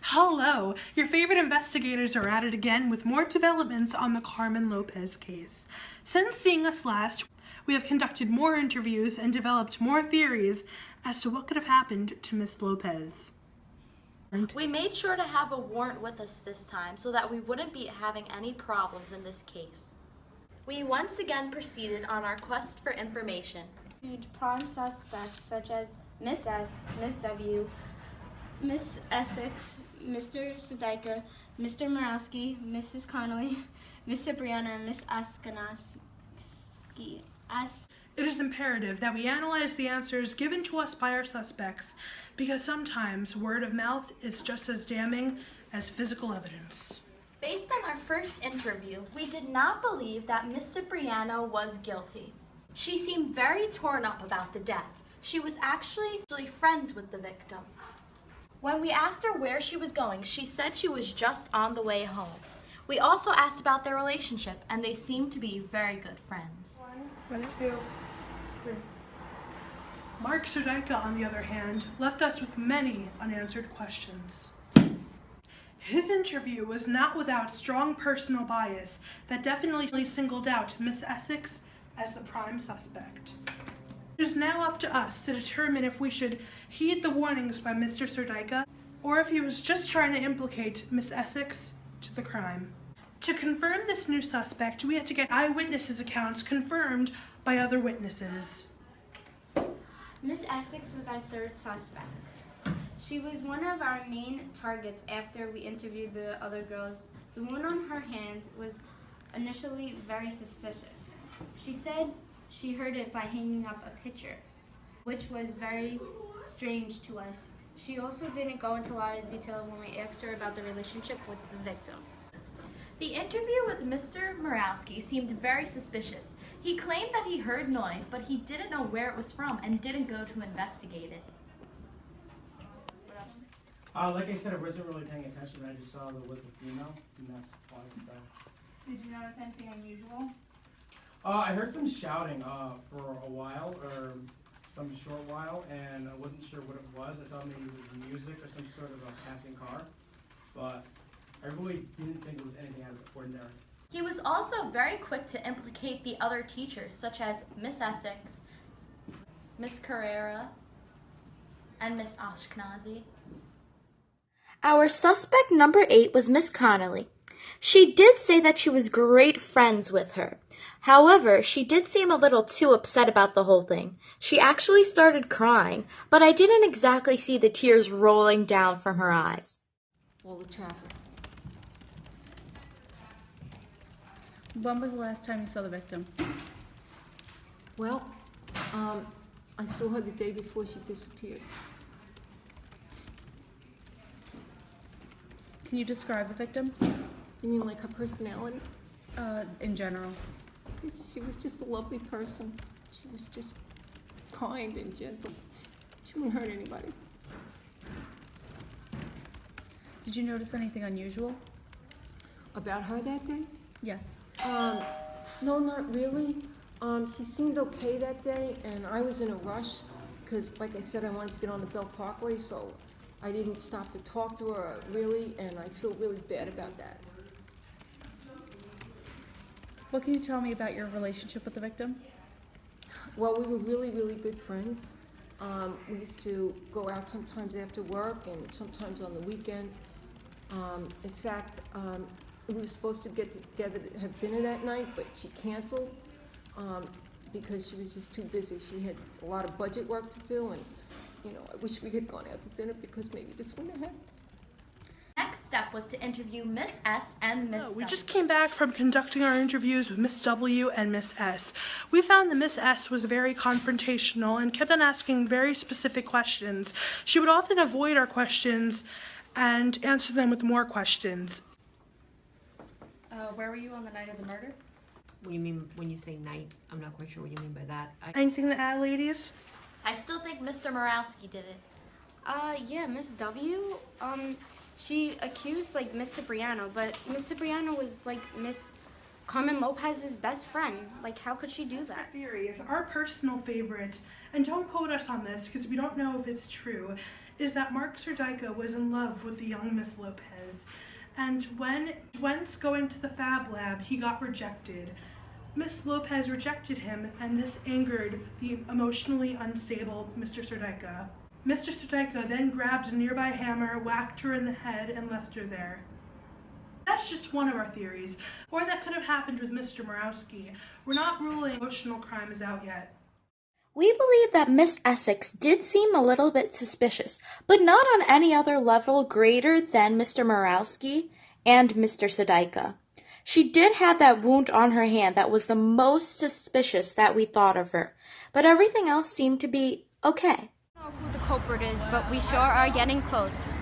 Hello! Your favorite investigators are at it again with more developments on the Carmen Lopez case. Since seeing us last, we have conducted more interviews and developed more theories as to what could have happened to Miss Lopez. We made sure to have a warrant with us this time so that we wouldn't be having any problems in this case. We once again proceeded on our quest for information. Interviewed prime suspects such as Miss S, Miss W, Miss Essex, Mr. Sudaika, Mr. Morawski, Mrs. Connolly, Miss Cipriano, and Miss Askenaski. It is imperative that we analyze the answers given to us by our suspects because sometimes word of mouth is just as damning as physical evidence. Based on our first interview, we did not believe that Miss Cipriano was guilty. She seemed very torn up about the death. She was actually friends with the victim. When we asked her where she was going, she said she was just on the way home. We also asked about their relationship, and they seemed to be very good friends. Mark Sudaika, on the other hand, left us with many unanswered questions. His interview was not without strong personal bias that definitely singled out Miss Essex as the prime suspect. It is now up to us to determine if we should heed the warnings by Mr. Sudaika or if he was just trying to implicate Miss Essex to the crime. To confirm this new suspect, we had to get eyewitnesses' accounts confirmed by other witnesses. Miss Essex was our third suspect. She was one of our main targets after we interviewed the other girls. The wound on her hand was initially very suspicious. She said she heard it by hanging up a picture, which was very strange to us. She also didn't go into a lot of detail when we asked her about the relationship with the victim. The interview with Mr. Morawski seemed very suspicious. He claimed that he heard noise, but he didn't know where it was from and didn't go to investigate it. Like I said, I wasn't really paying attention. I just saw there was a female, and that's why. So. Did you notice anything unusual? I heard some shouting for a while, or some short while, and I wasn't sure what it was. I thought maybe it was music or some sort of a passing car, but I really didn't think it was anything out of the ordinary. He was also very quick to implicate the other teachers, such as Miss Essex, Miss Carrera, and Miss Ashkenazi. Our suspect number 8 was Miss Connolly. She did say that she was great friends with her. However, she did seem a little too upset about the whole thing. She actually started crying, but I didn't exactly see the tears rolling down from her eyes. All the traffic. When was the last time you saw the victim? Well, I saw her the day before she disappeared. Can you describe the victim? You mean like her personality? In general. She was just a lovely person. She was just kind and gentle. She wouldn't hurt anybody. Did you notice anything unusual? About her that day? Yes. No, not really. She seemed okay that day, and I was in a rush because, like I said, I wanted to get on the Bell Parkway, so I didn't stop to talk to her, really, and I feel really bad about that. What can you tell me about your relationship with the victim? Well, we were really, really good friends. We used to go out sometimes after work and sometimes on the weekend. In fact, we were supposed to get together to have dinner that night, but she canceled because she was just too busy. She had a lot of budget work to do, and I wish we had gone out to dinner because maybe this wouldn't have happened. Next step was to interview Miss S and Miss We W. just came back from conducting our interviews with Miss W and Miss S. We found that Miss S was very confrontational and kept on asking very specific questions. She would often avoid our questions and answer them with more questions. Where were you on the night of the murder? What do you mean when you say night? I'm not quite sure what you mean by that. Anything to add, ladies? I still think Mr. Morawski did it. Yeah, Miss W, she accused, Miss Cipriano, but Miss Cipriano was, Miss Carmen Lopez's best friend. How could she do that? Theories, our personal favorite, and don't quote us on this because we don't know if it's true, is that Mark Serdyka was in love with the young Miss Lopez, and when once going to the Fab Lab, he got rejected. Miss Lopez rejected him, and this angered the emotionally unstable Mr. Serdyka. Mr. Serdyka then grabbed a nearby hammer, whacked her in the head, and left her there. That's just one of our theories, or that could have happened with Mr. Morawski. We're not ruling emotional crime is out yet. We believe that Miss Essex did seem a little bit suspicious, but not on any other level greater than Mr. Morawski and Mr. Serdyka. She did have that wound on her hand that was the most suspicious that we thought of her, but everything else seemed to be okay. I don't know who the culprit is, but we sure are getting close.